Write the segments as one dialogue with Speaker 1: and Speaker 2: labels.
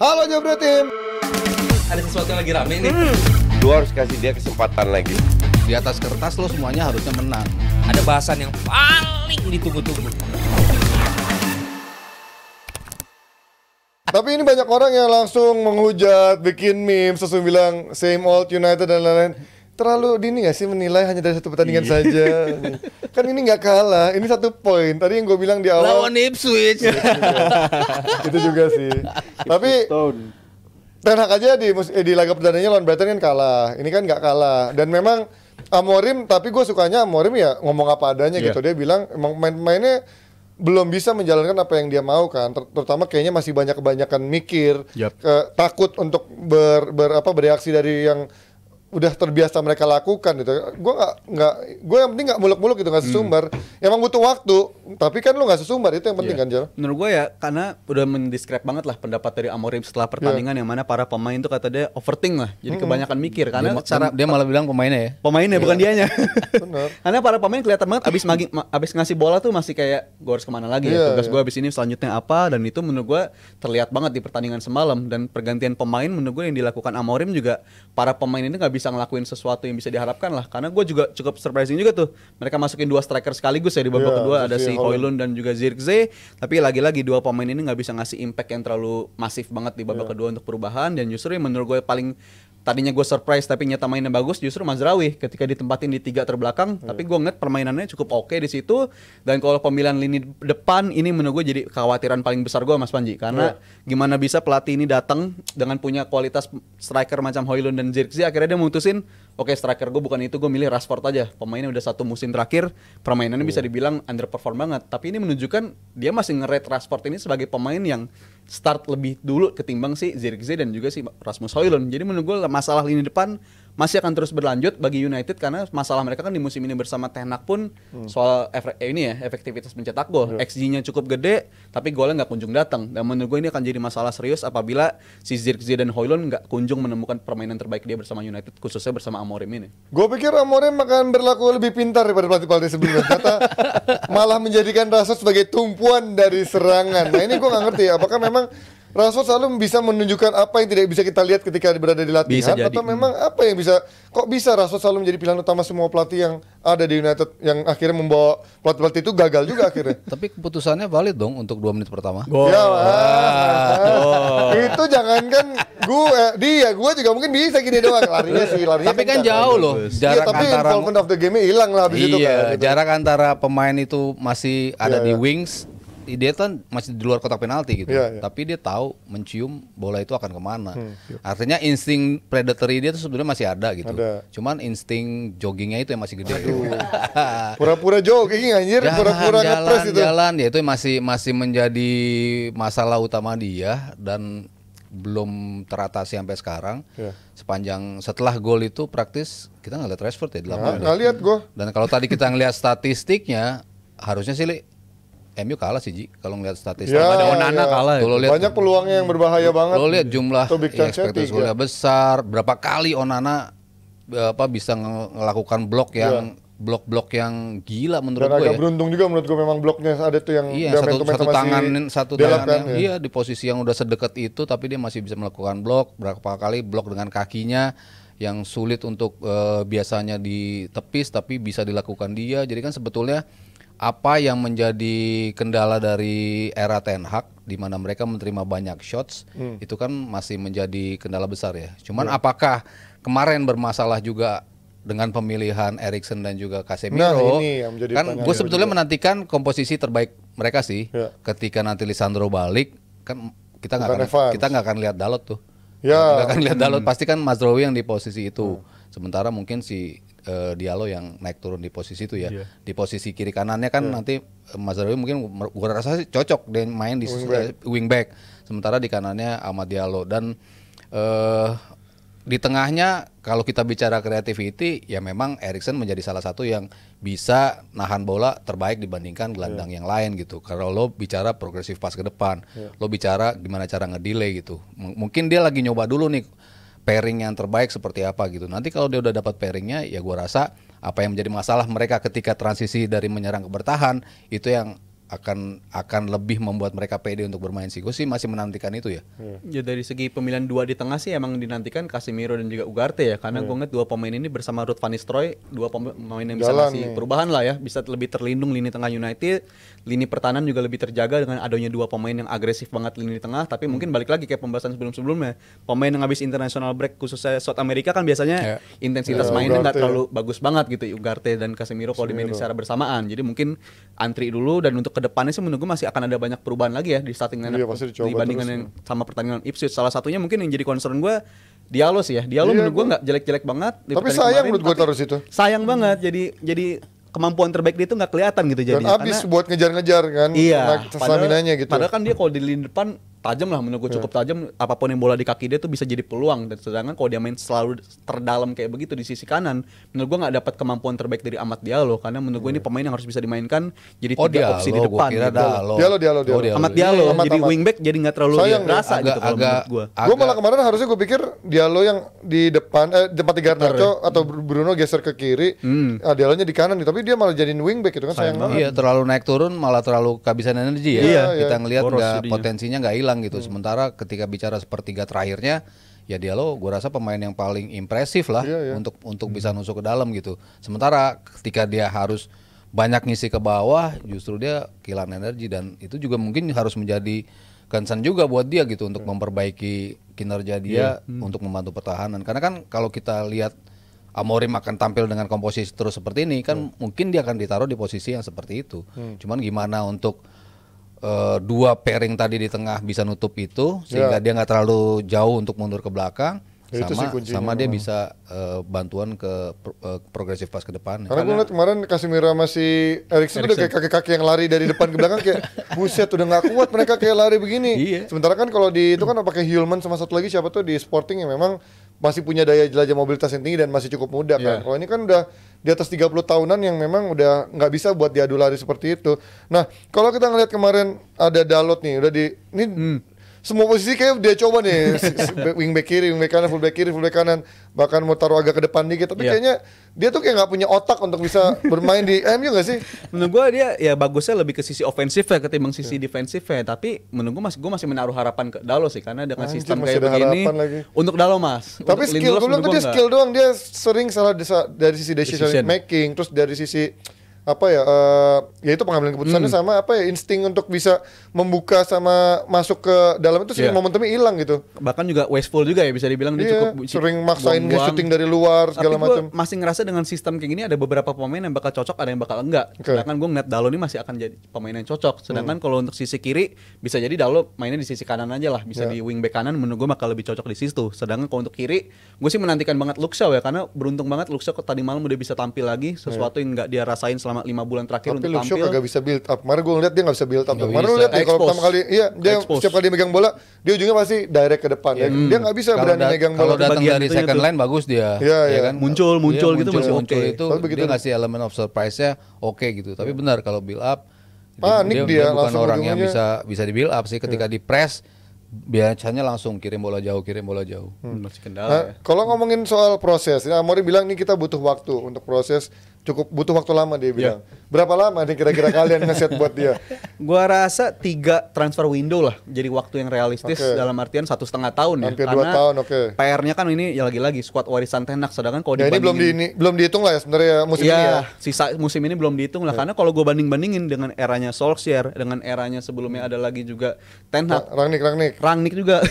Speaker 1: Halo Jabra Tim.
Speaker 2: Ada sesuatu yang lagi rame nih.
Speaker 3: Lu harus kasih dia kesempatan lagi.
Speaker 4: Di atas kertas lo semuanya harusnya menang.
Speaker 2: Ada bahasan yang paling ditunggu-tunggu.
Speaker 1: Tapi ini banyak orang yang langsung menghujat, bikin memes, terus bilang same old United dan lain-lain. Terlalu dini gak sih menilai hanya dari satu pertandingan saja? Kan ini nggak kalah, ini 1 poin. Tadi yang gue bilang di awal.
Speaker 2: Lawan Ipswich.
Speaker 1: Itu juga sih. Tapi Ten Hag aja di laga perdananya lawan Brighton kan kalah. Ini kan nggak kalah. Dan memang Amorim, tapi gue sukanya Amorim ya ngomong apa adanya gitu. Dia bilang emang main-mainnya belum bisa menjalankan apa yang dia mau kan. Terutama kayaknya masih kebanyakan mikir, takut untuk bereaksi dari yang udah terbiasa mereka lakukan gitu. Gue yang penting nggak muluk-muluk gitu, nggak sesumbar. Emang butuh waktu, tapi kan lu nggak sesumbar, itu yang penting kan Jal.
Speaker 5: Menurut gue ya, karena udah mendescribe banget lah pendapat dari Amorim setelah pertandingan yang mana para pemain tuh kata dia overthink lah, jadi kebanyakan mikir karena
Speaker 4: Dia malah bilang pemainnya ya.
Speaker 5: Pemainnya bukan dianya.
Speaker 1: Bener.
Speaker 5: Karena para pemain kelihatan banget abis ngasih bola tuh masih kayak gue harus kemana lagi ya, tugas gue abis ini selanjutnya apa, dan itu menurut gue terlihat banget di pertandingan semalam. Dan pergantian pemain menurut gue yang dilakukan Amorim juga, para pemain ini nggak bisa ngelakuin sesuatu yang bisa diharapkan lah. Karena gue juga cukup surprising juga tuh, mereka masukin 2 striker sekaligus ya di babak kedua, ada si Højlund dan juga Zirkzee. Tapi lagi-lagi 2 pemain ini nggak bisa ngasih impact yang terlalu masif banget di babak kedua untuk perubahan. Dan justru yang menurut gue paling tadinya gue surprise tapi nyata mainnya bagus justru Mazraoui ketika ditempatin di 3 terbelakang. Tapi gue ngeliat permainannya cukup oke di situ. Dan kalau pemilihan lini depan ini menurut gue jadi kekhawatiran paling besar gue, Mas Panji, karena gimana bisa pelatih ini datang dengan punya kualitas striker macam Højlund dan Zirkzee, akhirnya dia memutusin oke, striker gue bukan itu, gue milih Rashford aja. Pemainnya udah 1 musim terakhir permainannya bisa dibilang underperform banget. Tapi ini menunjukkan dia masih nge-rate Rashford ini sebagai pemain yang start lebih dulu ketimbang si Zirkzee dan juga si Rasmus Højlund. Jadi menurut gue masalah lini depan masih akan terus berlanjut bagi United, karena masalah mereka kan di musim ini bersama Ten Hag pun soal efektivitas mencetak gol. XG-nya cukup gede tapi golnya nggak kunjung datang. Dan menurut gue ini akan jadi masalah serius apabila si Zirkzee dan Højlund nggak kunjung menemukan permainan terbaik dia bersama United, khususnya bersama Amorim ini.
Speaker 1: Gue pikir Amorim akan berlaku lebih pintar daripada pelatih-pelatih sebelumnya. Ternyata malah menjadikan Rashford sebagai tumpuan dari serangan. Nah ini gue nggak ngerti, apakah memang Rashford selalu bisa menunjukkan apa yang tidak bisa kita lihat ketika berada di latihan, atau memang apa yang bisa, kok bisa Rashford selalu menjadi pilihan utama semua pelatih yang ada di United, yang akhirnya membawa pelatih-pelatih itu gagal juga akhirnya.
Speaker 4: Tapi keputusannya valid dong untuk 2 menit pertama.
Speaker 1: Ya itu jangankan gue juga mungkin bisa gini doang larinya sih, larinya.
Speaker 4: Tapi kan jauh loh jarak
Speaker 1: tapi
Speaker 4: antara
Speaker 1: involvement of the game-nya hilang lah habis itu kan.
Speaker 4: Jarak antara pemain itu masih ada di wings. Dia kan masih di luar kotak penalti gitu, tapi dia tahu mencium bola itu akan kemana. Artinya insting predatory dia tuh sebenarnya masih ada gitu. Cuman insting joggingnya itu yang masih gede.
Speaker 1: Pura-pura jogging anjir, pura-pura ngepres itu.
Speaker 4: Jalan ya itu masih menjadi masalah utama dia dan belum teratasi sampai sekarang. Sepanjang setelah gol itu praktis kita nggak lihat Rashford ya di lapangan.
Speaker 1: Nggak lihat gue.
Speaker 4: Dan kalau tadi kita ngelihat statistiknya harusnya sih MU kalah sih Ji kalau ngeliat statistik.
Speaker 5: Ada Onana kalah.
Speaker 1: Banyak peluangnya yang berbahaya banget.
Speaker 4: Lo lihat jumlah
Speaker 1: ekspektasi
Speaker 4: golnya besar, berapa kali Onana bisa ngelakukan blok yang gila menurut gue.
Speaker 1: Dan agak beruntung juga menurut gue, memang bloknya ada tuh yang
Speaker 4: satu tangan iya di posisi yang udah sedekat itu, tapi dia masih bisa melakukan blok. Berapa kali blok dengan kakinya yang sulit untuk biasanya ditepis tapi bisa dilakukan dia. Jadi kan sebetulnya apa yang menjadi kendala dari era Ten Hag di mana mereka menerima banyak shots itu kan masih menjadi kendala besar ya. Cuman apakah kemarin bermasalah juga dengan pemilihan Eriksen dan juga Casemiro? Kan gue sebetulnya menantikan komposisi terbaik mereka sih. Ketika nanti Lisandro balik kan kita nggak akan lihat Dalot tuh. Nggak akan lihat Dalot, pasti kan Mazraoui yang di posisi itu. Sementara mungkin si Diallo yang naik turun di posisi itu ya. Di posisi kiri kanannya kan nanti Mazraoui mungkin gua rasa sih cocok dan main di wingback. Sementara di kanannya Amad Diallo dan di tengahnya kalau kita bicara creativity ya memang Eriksen menjadi salah satu yang bisa nahan bola terbaik dibandingkan gelandang yang lain gitu. Kalau lo bicara progresif pas ke depan, lo bicara gimana cara ngedelay gitu. Mungkin dia lagi nyoba dulu nih pairing yang terbaik seperti apa gitu. Nanti kalau dia udah dapat pairingnya ya gue rasa apa yang menjadi masalah mereka ketika transisi dari menyerang ke bertahan itu yang akan lebih membuat mereka pede untuk bermain sih. Gue sih masih menantikan itu ya.
Speaker 5: Ya dari segi pemilihan dua di tengah sih emang dinantikan Casemiro dan juga Ugarte ya, karena gue ngeliat dua pemain ini bersama Ruud van Nistelrooy, dua pemain yang bisa ngasih perubahan lah ya, bisa lebih terlindung lini tengah United, lini pertahanan juga lebih terjaga dengan adanya dua pemain yang agresif banget lini tengah. Tapi mungkin balik lagi kayak pembahasan sebelum-sebelumnya, pemain yang habis international break khususnya South America kan biasanya intensitas mainnya nggak terlalu bagus banget gitu, Ugarte dan Casemiro kalau dimainin secara bersamaan. Jadi mungkin antri dulu, dan untuk kedepannya sih menurut gue masih akan ada banyak perubahan lagi ya di starting lineup dibandingkan yang sama pertandingan Ipswich. Salah satunya mungkin yang jadi concern gue Diallo sih ya. Diallo menurut gue nggak jelek-jelek banget.
Speaker 1: Tapi sayang menurut gue taruh situ.
Speaker 5: Sayang banget. Jadi kemampuan terbaik dia itu nggak kelihatan gitu jadi.
Speaker 1: Dan abis buat ngejar-ngejar kan.
Speaker 5: Iya.
Speaker 1: Staminanya gitu.
Speaker 5: Padahal kan dia kalau di lini depan tajam lah, menurut gue cukup tajam. Apapun yang bola di kaki dia tuh bisa jadi peluang. Dan sedangkan kalau dia main selalu terdalam kayak begitu di sisi kanan, menurut gue nggak dapat kemampuan terbaik dari Amad Diallo. Karena menurut gue ini pemain yang harus bisa dimainkan jadi tiga opsi di depan.
Speaker 1: Diallo.
Speaker 5: Amad Diallo jadi wingback jadi nggak terlalu berasa gitu kalau menurut gue.
Speaker 1: Gue malah kemarin harusnya gue pikir Diallo yang di depan tempat Garnacho atau Bruno geser ke kiri, Diallo-nya di kanan, tapi dia malah jadiin wingback itu kan sayang banget.
Speaker 4: Iya, terlalu naik turun malah terlalu kehabisan energi ya. Kita ngelihat potensinya nggak hilang gitu. Sementara ketika bicara sepertiga terakhirnya ya Diallo gue rasa pemain yang paling impresif lah untuk bisa nusuk ke dalam gitu. Sementara ketika dia harus banyak ngisi ke bawah justru dia kehilangan energi, dan itu juga mungkin harus menjadi concern juga buat dia gitu untuk memperbaiki kinerja dia untuk membantu pertahanan. Karena kan kalau kita lihat Amorim akan tampil dengan komposisi terus seperti ini kan mungkin dia akan ditaruh di posisi yang seperti itu. Cuman gimana untuk dua pairing tadi di tengah bisa nutup itu sehingga dia nggak terlalu jauh untuk mundur ke belakang, sama dia bisa bantuan ke progresif pas ke depan.
Speaker 1: Karena gue liat kemarin Casemiro masih Eriksen udah kayak kaki-kaki yang lari dari depan ke belakang kayak buset udah nggak kuat mereka kayak lari begini. Sementara kan kalau di itu kan pakai Hillman sama satu lagi siapa tuh di Sporting yang memang masih punya daya jelajah mobilitas yang tinggi dan masih cukup muda kan. Kalau ini kan udah di atas 30 tahunan yang memang udah nggak bisa buat diadu lari seperti itu. Nah, kalau kita ngelihat kemarin ada Dalot nih, udah di ini semua posisi kayak dia coba nih, wingback kiri, wingback kanan, fullback kiri, fullback kanan, bahkan mau taruh agak ke depan dikit. Tapi kayaknya dia tuh kayak nggak punya otak untuk bisa bermain di MU nggak sih?
Speaker 5: Menurut gue dia ya bagusnya lebih ke sisi ofensif ya ketimbang sisi defensif ya. Tapi menurut gue masih menaruh harapan ke Dalot sih, karena dengan sistem kayak begini untuk Dalot mas.
Speaker 1: Tapi
Speaker 5: untuk
Speaker 1: skill gue bilang tuh dia skill doang, dia sering salah dari sisi decision making, terus dari sisi apa ya, ya itu pengambilan keputusannya sama apa ya insting untuk bisa membuka sama masuk ke dalam itu sering momentumnya hilang gitu.
Speaker 5: Bahkan juga wasteful juga ya bisa dibilang dia cukup
Speaker 1: sering maksain shooting dari luar segala macam.
Speaker 5: Tapi gue masih ngerasa dengan sistem kayak gini ada beberapa pemain yang bakal cocok, ada yang bakal enggak. Sedangkan gue ngeliat Dalot ini masih akan jadi pemain yang cocok. Sedangkan kalau untuk sisi kiri bisa jadi Dalot mainnya di sisi kanan aja lah, bisa di wingback kanan menurut gue bakal lebih cocok di situ. Sedangkan kalau untuk kiri gue sih menantikan banget Luke Shaw ya, karena beruntung banget Luke Shaw tadi malam udah bisa tampil lagi, sesuatu yang nggak dia rasain selama 5 bulan terakhir.
Speaker 1: Tapi Luke Shaw kagak bisa build up. Kemarin gue ngeliat dia gak bisa build up. Kemarin lu lihat deh kalau pertama kali dia setiap kali dia megang bola dia ujungnya pasti direct ke depan ya. Dia gak bisa berani megang bola.
Speaker 4: Kalau datang dari second line bagus dia.
Speaker 1: Iya
Speaker 4: kan?
Speaker 5: Muncul gitu masih oke.
Speaker 4: Itu dia ngasih elemen of surprise-nya oke gitu. Tapi benar kalau build up
Speaker 1: panik dia
Speaker 4: bukan orang yang bisa di build up sih. Ketika di press biasanya langsung kirim bola jauh.
Speaker 5: Masih kendala.
Speaker 1: Kalau ngomongin soal proses, Amorim bilang nih kita butuh waktu untuk proses, cukup butuh waktu lama dia bilang. Berapa lama nih kira-kira kalian ngeset buat dia?
Speaker 5: Gua rasa 3 transfer window lah, jadi waktu yang realistis dalam artian 1,5 tahun ya.
Speaker 1: Hampir 2 tahun,
Speaker 5: PR-nya kan ini ya lagi-lagi squad warisan Ten Hag, sedangkan kalau
Speaker 1: ini belum dihitung lah ya sebenarnya musim ini ya.
Speaker 5: Sisa musim ini belum dihitung lah, karena kalau gue bandingin dengan eranya Solskjaer, dengan eranya sebelumnya ada lagi juga Ten Hag, Rangnick juga.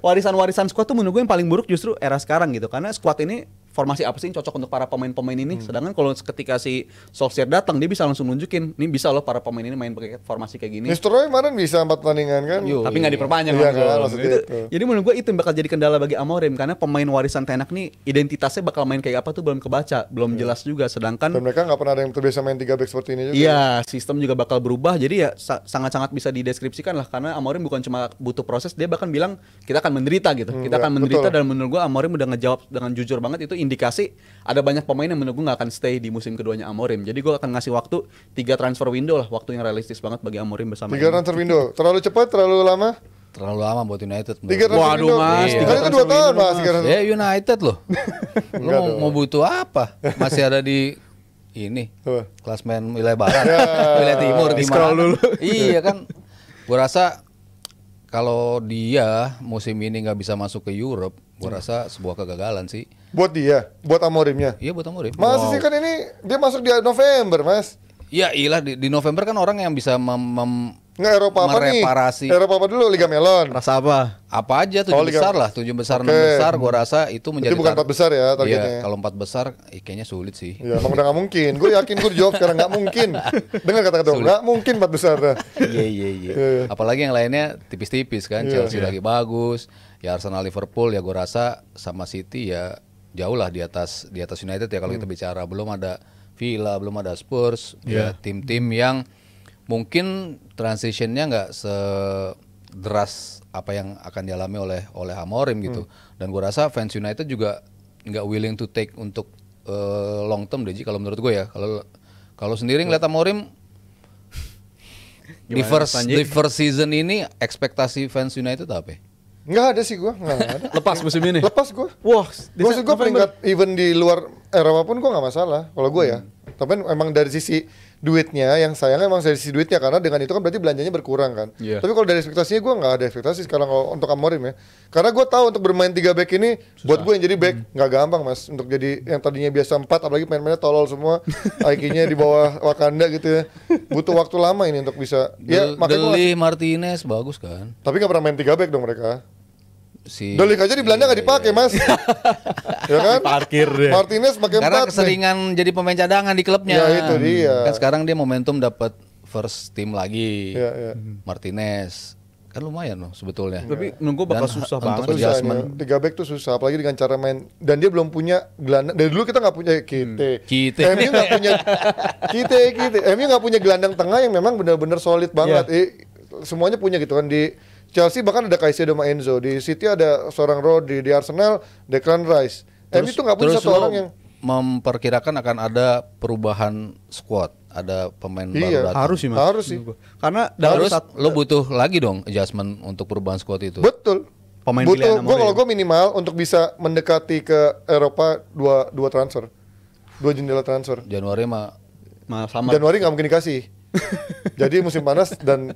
Speaker 5: Warisan squad tuh menurut gue yang paling buruk justru era sekarang gitu, karena squad ini formasi apa sih yang cocok untuk para pemain-pemain ini. Sedangkan kalau ketika si Solskjaer datang, dia bisa langsung nunjukin, ini bisa loh para pemain ini main pakai formasi kayak gini.
Speaker 1: Nistelrooy kemarin bisa 4 pertandingan kan,
Speaker 5: tapi nggak diperpanjang. Jadi menurut gue itu yang bakal jadi kendala bagi Amorim, karena pemain warisan Ten Hag nih identitasnya bakal main kayak apa tuh belum kebaca, belum jelas juga. Sedangkan
Speaker 1: dan mereka nggak pernah ada yang terbiasa main 3 back seperti ini juga.
Speaker 5: Iya, sistem juga bakal berubah. Jadi ya sangat-sangat bisa dideskripsikan lah, karena Amorim bukan cuma butuh proses, dia bahkan bilang kita akan menderita gitu. Kita akan menderita, dan menurut gue Amorim udah ngejawab dengan jujur banget. Itu indikasi ada banyak pemain yang menurut gue gak akan stay di musim keduanya Amorim. Jadi gue akan ngasih waktu 3 transfer window lah, waktu yang realistis banget bagi Amorim bersama
Speaker 1: 3 transfer window, terlalu cepat, terlalu lama?
Speaker 4: Terlalu lama buat United.
Speaker 1: 3 transfer window.
Speaker 5: Mas,
Speaker 1: kan itu 2 tahun mas.
Speaker 4: Ya United loh. Lu mau butuh apa? Masih ada di ini
Speaker 1: Apa?
Speaker 4: klasmen wilayah barat, wilayah timur gimana? Dulu. Iya kan, gua rasa kalau dia musim ini nggak bisa masuk ke Europe, gua rasa sebuah kegagalan sih.
Speaker 1: Buat dia, buat Amorimnya.
Speaker 4: Iya buat Amorim.
Speaker 1: Masa sih kan ini dia masuk di November, Mas?
Speaker 4: Ya iyalah di November kan orang yang bisa
Speaker 1: Nggak Eropa apa nih?
Speaker 4: mereparasi.
Speaker 1: Eropa apa dulu? Liga Melon.
Speaker 5: Rasa apa?
Speaker 4: Apa aja 7 besar lah, 7 besar, 6
Speaker 1: Oke.
Speaker 4: besar, gua rasa itu menjadi
Speaker 1: Itu bukan 4 besar ya targetnya.
Speaker 4: Iya, kalau 4 besar kayaknya sulit sih.
Speaker 1: Ya emang udah nggak mungkin. Gue yakin gue jawab sekarang nggak mungkin. Dengar kata-kata nggak mungkin 4 besar dah.
Speaker 4: Iya. Apalagi yang lainnya tipis-tipis kan.
Speaker 1: Iya.
Speaker 4: Chelsea lagi bagus, ya Arsenal, Liverpool ya gua rasa sama City ya jauh lah di atas United ya kalau kita bicara. Belum ada Villa, belum ada Spurs, ya tim-tim yang mungkin transitionnya nggak sederas apa yang akan dialami oleh Amorim gitu. Dan gue rasa fans United juga nggak willing to take untuk long term deh Ji, kalau menurut gue ya. Kalau sendiri ngeliat Amorim di first season ini ekspektasi fans United apa?
Speaker 1: Nggak ada sih gue, nggak ada.
Speaker 5: Lepas musim ini.
Speaker 1: Lepas gue.
Speaker 5: Wah,
Speaker 1: Maksud gue peringkat even di luar Eropa pun gue nggak masalah kalau gue ya. Tapi emang dari sisi duitnya, yang sayangnya emang dari sisi duitnya, karena dengan itu kan berarti belanjanya berkurang kan.
Speaker 5: Iya.
Speaker 1: Tapi kalau dari ekspektasinya gue nggak ada ekspektasi sekarang kalau untuk Amorim ya. Karena gue tahu untuk bermain 3 back ini buat gue yang jadi back nggak gampang Mas. Untuk jadi yang tadinya biasa 4, apalagi pemain-pemainnya tolol semua, IQ-nya di bawah Wakanda gitu ya. Butuh waktu lama ini untuk bisa. Ya makanya
Speaker 4: Deli Martinez bagus kan.
Speaker 1: tapi nggak pernah main 3 back dong mereka.
Speaker 4: Si
Speaker 1: Delik aja di Belanda nggak dipakai Mas. Ya kan?
Speaker 5: Parkir deh.
Speaker 1: Martinez pakai 4
Speaker 4: karena
Speaker 1: nih.
Speaker 4: keseringan jadi pemain cadangan di klubnya.
Speaker 1: Ya, itu dia.
Speaker 4: Kan sekarang dia momentum dapat first team lagi.
Speaker 1: Iya.
Speaker 4: Martinez kan lumayan loh sebetulnya.
Speaker 5: Tapi menurut gua bakal
Speaker 4: Dan
Speaker 5: susah
Speaker 4: untuk
Speaker 5: banget.
Speaker 1: Susah
Speaker 4: adjustment.
Speaker 1: ini. 3 back tuh susah, apalagi dengan cara main. Dan dia belum punya gelandang. Dari dulu kita nggak punya
Speaker 4: Kite.
Speaker 1: MU nggak punya Kite. MU nggak punya gelandang tengah yang memang benar-benar solid banget. Semuanya punya gitu kan. Di Chelsea bahkan ada Caicedo sama Enzo. Di City ada seorang Rodri. Di Arsenal Declan Rice. MU tuh nggak punya
Speaker 4: Terus
Speaker 1: satu
Speaker 4: lo
Speaker 1: orang yang
Speaker 4: memperkirakan akan ada perubahan squad, ada pemain baru datang.
Speaker 5: Harus sih Mas.
Speaker 1: harus sih.
Speaker 5: Karena dalam
Speaker 4: Terus lo butuh lagi dong adjustment untuk perubahan squad itu.
Speaker 1: Betul.
Speaker 5: Pemain
Speaker 1: Butuh.
Speaker 5: pilihan
Speaker 1: Gue
Speaker 5: Amorim.
Speaker 1: kalau gue minimal untuk bisa mendekati ke Eropa dua transfer, 2 jendela transfer.
Speaker 4: Januari mah
Speaker 5: sama
Speaker 1: Januari nggak mungkin dikasih. Jadi musim panas dan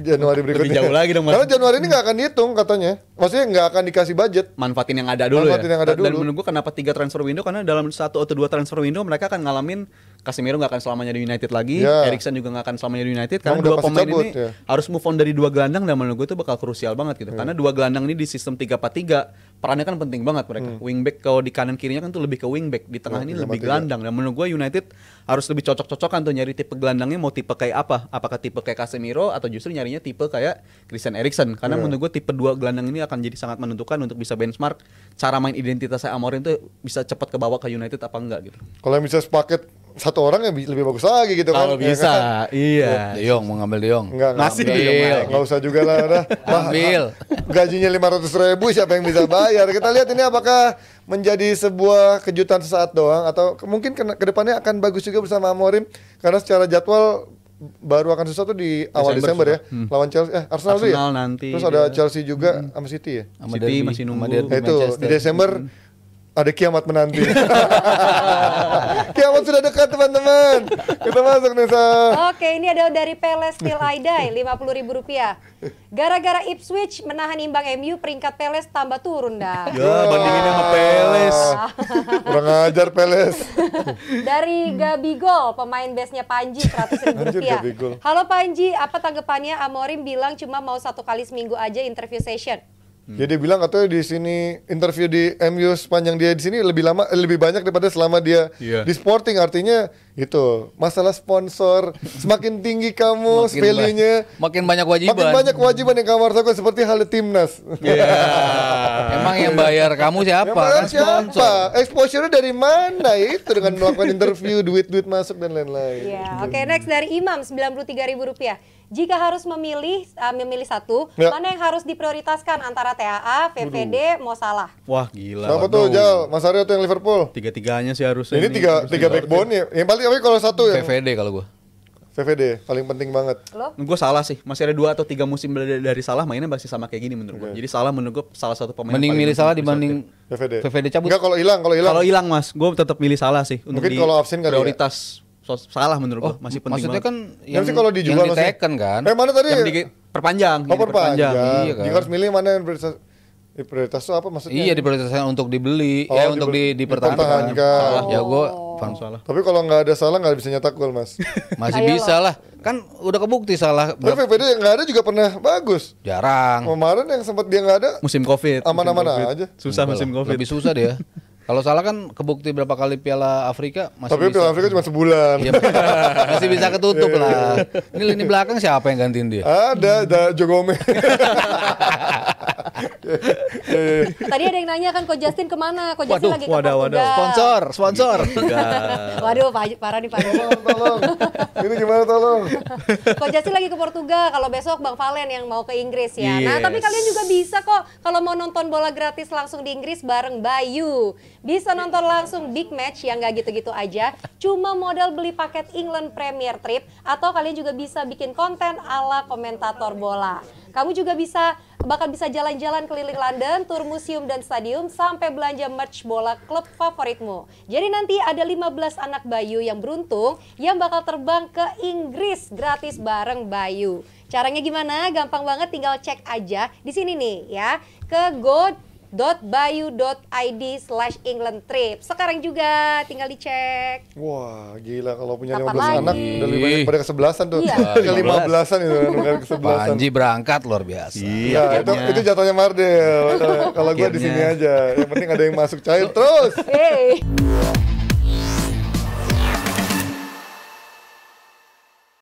Speaker 1: Januari berikutnya.
Speaker 5: Lebih jauh lagi dong, Mas.
Speaker 1: Karena Januari ini nggak akan dihitung katanya. Maksudnya nggak akan dikasih budget.
Speaker 5: manfaatin yang ada dulu
Speaker 1: Manfaatin
Speaker 5: ya.
Speaker 1: yang ada
Speaker 5: Dan
Speaker 1: dulu.
Speaker 5: menurut gua kenapa 3 transfer window, karena dalam 1 atau 2 transfer window mereka akan ngalamin Casemiro nggak akan selamanya di United lagi,
Speaker 1: Ya.
Speaker 5: Eriksen juga nggak akan selamanya di United, karena
Speaker 1: udah
Speaker 5: dua
Speaker 1: pasti
Speaker 5: pemain
Speaker 1: cabut,
Speaker 5: ini
Speaker 1: ya.
Speaker 5: harus move on dari 2 gelandang, dan menurut gua itu bakal krusial banget gitu. Karena 2 gelandang ini di sistem 3-4-3 perannya kan penting banget mereka. Wingback kalau di kanan kirinya kan tuh lebih ke wingback, di tengah ini lebih
Speaker 1: 3-4-3.
Speaker 5: gelandang. Dan menurut gua United harus lebih cocok-cocokan tuh nyari tipe gelandangnya, mau tipe kayak apa? Apakah tipe kayak Casemiro atau justru nyarinya tipe kayak Christian Eriksen? Karena menurut gua tipe 2 gelandang ini akan jadi sangat menentukan untuk bisa benchmark cara main identitasnya Amorim tuh bisa cepat ke bawah ke United apa enggak gitu.
Speaker 1: Kalau yang bisa sepaket satu orang ya lebih bagus lagi gitu kan.
Speaker 5: Kalau
Speaker 1: Ya
Speaker 5: bisa,
Speaker 1: kan?
Speaker 5: iya.
Speaker 4: De Jong mau ngambil De Jong.
Speaker 1: Enggak
Speaker 5: Masih
Speaker 1: ngambil.
Speaker 4: Ambil.
Speaker 1: Nggak usah juga lah udah.
Speaker 4: Ambil.
Speaker 1: Gajinya 500.000 siapa yang bisa bayar? Kita lihat ini apakah menjadi sebuah kejutan sesaat doang atau mungkin kedepannya akan bagus juga bersama Amorim, karena secara jadwal baru akan susah tuh di awal Desember ya. Lawan Chelsea, Arsenal dulu ya.
Speaker 5: Arsenal nanti
Speaker 1: Terus ada
Speaker 5: dia.
Speaker 1: Chelsea juga sama City ya.
Speaker 4: Sama
Speaker 5: City
Speaker 4: derby,
Speaker 5: masih
Speaker 4: sama
Speaker 5: nunggu.
Speaker 4: derby
Speaker 1: Nah, itu
Speaker 4: Manchester.
Speaker 1: di Desember ada kiamat menanti. Kiamat sudah dekat teman-teman. Kita masuk nih
Speaker 6: Oke, ini ada dari Peles Til Aidai, Rp50.000. Gara-gara Ipswich menahan imbang MU, peringkat Peles tambah turun dah.
Speaker 5: Ya, bandingin sama Peles.
Speaker 1: Kurang ajar Peles.
Speaker 6: Dari Gabigol, pemain base-nya Panji, Rp100.000.
Speaker 1: Anjir, Gabigol.
Speaker 6: Halo Panji, apa tanggapannya Amorim bilang cuma mau 1 kali seminggu aja interview session?
Speaker 1: Jadi dia bilang katanya di sini interview di MU sepanjang dia di sini lebih banyak daripada selama dia
Speaker 5: Iya.
Speaker 1: di Sporting. Artinya itu masalah sponsor semakin tinggi kamu value-nya,
Speaker 4: makin banyak kewajiban.
Speaker 1: makin banyak kewajiban yang kamu harus lakukan seperti halnya timnas.
Speaker 4: Emang yang bayar kamu siapa?
Speaker 1: Yang bayar
Speaker 4: Kan sponsor.
Speaker 1: siapa? Exposure-nya dari mana? Itu dengan melakukan interview, duit-duit masuk dan lain-lain.
Speaker 6: Ya, oke, next dari Imam, Rp93.000. Jika harus memilih satu,
Speaker 1: Ya.
Speaker 6: mana yang harus diprioritaskan antara TAA, VVD, Mo Salah?
Speaker 5: Wah, gila.
Speaker 1: Siapa tuh Jal? Mas Aryo tuh yang Liverpool.
Speaker 5: Tiga-tiganya sih harusnya.
Speaker 1: Ini tiga backbone ya. Yang paling tapi kalau satu ya
Speaker 4: VVD kalau gua.
Speaker 1: VVD paling penting banget.
Speaker 6: Lo?
Speaker 5: Gue salah sih, masih ada 2 atau 3 musim dari Salah mainnya masih sama kayak gini menurut gue. Jadi Salah menurut gue salah satu pemain
Speaker 4: Mending
Speaker 5: yang paling
Speaker 4: milih
Speaker 5: penting
Speaker 4: Salah
Speaker 5: di
Speaker 4: dibanding
Speaker 5: episode.
Speaker 4: VVD cabut.
Speaker 1: Enggak, kalau hilang.
Speaker 5: Kalau hilang Mas, gue tetap milih Salah sih untuk
Speaker 1: Mungkin
Speaker 5: di
Speaker 1: kalau absen kali ya?
Speaker 5: prioritas. Salah menurut gue masih penting
Speaker 4: Maksudnya
Speaker 5: banget.
Speaker 4: kan
Speaker 1: Yang sih kalau dijual
Speaker 4: yang diteken kan.
Speaker 1: Mana tadi?
Speaker 5: Yang perpanjang.
Speaker 1: Oh, perpanjang.
Speaker 4: Iya kan.
Speaker 1: Jika harus milih mana yang prioritas itu apa maksudnya?
Speaker 4: Iya diprioritaskan untuk dibeli, untuk dipertahankan.
Speaker 1: dipertahankan.
Speaker 4: Ya gue
Speaker 5: Salah.
Speaker 1: Tapi kalau nggak ada Salah nggak bisa nyetak gol, Mas.
Speaker 4: masih
Speaker 6: Ayo
Speaker 4: bisa lah. Kan udah kebukti Salah
Speaker 1: Tapi VVD yang nggak ada juga pernah bagus.
Speaker 4: jarang.
Speaker 1: Kemarin yang sempat dia nggak ada,
Speaker 5: Musim Covid.
Speaker 1: aman-aman
Speaker 5: Musim Covid.
Speaker 1: aja.
Speaker 5: Susah musim Covid.
Speaker 4: Lebih susah dia. Kalau Salah kan kebukti berapa kali Piala Afrika masih
Speaker 1: Tapi
Speaker 4: bisa.
Speaker 1: Piala Afrika cuma sebulan.
Speaker 4: Iya, masih bisa ketutup lah. Ini lini belakang siapa yang gantiin dia?
Speaker 1: Ada Joe Gomez.
Speaker 6: Tadi ada yang nanya kan Ko Justin kemana? Ko Justin lagi ke
Speaker 5: Wadah.
Speaker 6: Portugal.
Speaker 5: Sponsor.
Speaker 6: Waduh, parah nih Pak.
Speaker 1: Tolong. Ini gimana tolong?
Speaker 6: Ko Justin lagi ke Portugal. Kalau besok Bang Valen yang mau ke Inggris ya. Nah,
Speaker 5: Yes.
Speaker 6: tapi kalian juga bisa kok kalau mau nonton bola gratis langsung di Inggris bareng Bayu. Bisa nonton langsung big match yang gak gitu-gitu aja. Cuma modal beli paket England Premier Trip atau kalian juga bisa bikin konten ala komentator bola. Kamu juga bakal bisa jalan-jalan keliling London, tur museum dan stadium, sampai belanja merch bola klub favoritmu. Jadi nanti ada 15 anak Bayu yang beruntung yang bakal terbang ke Inggris gratis bareng Bayu. Caranya gimana? Gampang banget, tinggal cek aja di sini nih ya, ke go.bayu.id/England Trip. Sekarang juga tinggal dicek.
Speaker 1: Wah, gila kalau punya
Speaker 6: Kapan
Speaker 1: 15 anak
Speaker 4: lagi?
Speaker 1: udah lebih banyak pada kesebelasan tuh.
Speaker 6: Iya.
Speaker 1: Ke 15-an itu kan kesebelasan.
Speaker 4: Panji berangkat luar biasa.
Speaker 1: Ya, itu jatuhnya Mardel. Kalau gua di sini aja. Yang penting ada yang masuk cair terus.
Speaker 6: Hey.